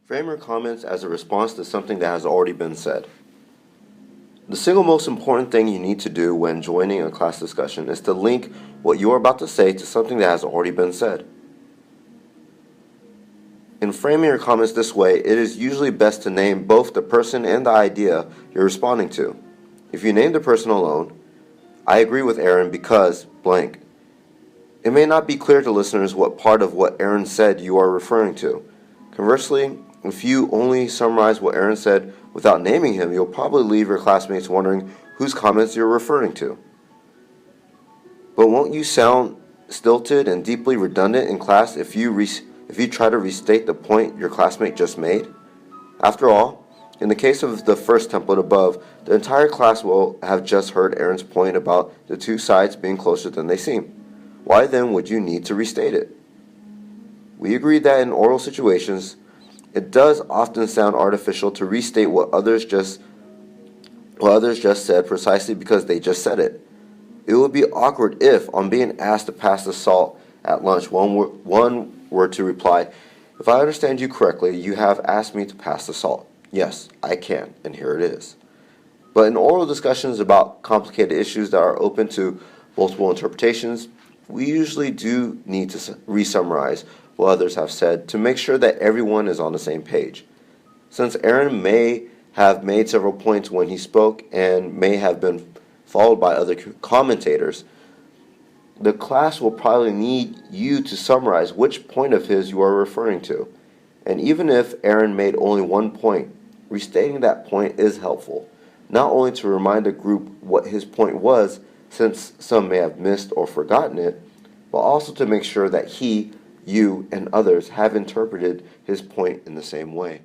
Frame your comments as a response to something that has already been said. The single most important thing you need to do when joining a class discussion is to link what you are about to say to something that has already been said. In framing your comments this way, it is usually best to name both the person and the idea you're responding to. If you name the person alone, I agree with Aaron because blank. It may not be clear to listeners what part of what Aaron said you are referring to. Conversely, if you only summarize what Aaron said without naming him, you'll probably leave your classmates wondering whose comments you're referring to. But won't you sound stilted and deeply redundant in class if you try to restate the point your classmate just made? After all, in the case of the first template above, the entire class will have just heard Aaron's point about the two sides being closer than they seem. Why then would you need to restate it? We agreed that in oral situations, it does often sound artificial to restate what others just said precisely because they just said it. It would be awkward if, on being asked to pass the salt at lunch, one were to reply, "If I understand you correctly, you have asked me to pass the salt. Yes, I can, and here it is." But in oral discussions about complicated issues that are open to multiple interpretations, we usually do need to re-summarize what others have said to make sure that everyone is on the same page. Since Aaron may have made several points when he spoke and may have been followed by other commentators, the class will probably need you to summarize which point of his you are referring to. And even if Aaron made only one point, restating that point is helpful, not only to remind the group what his point was, since some may have missed or forgotten it, but also to make sure that he, you, and others have interpreted his point in the same way.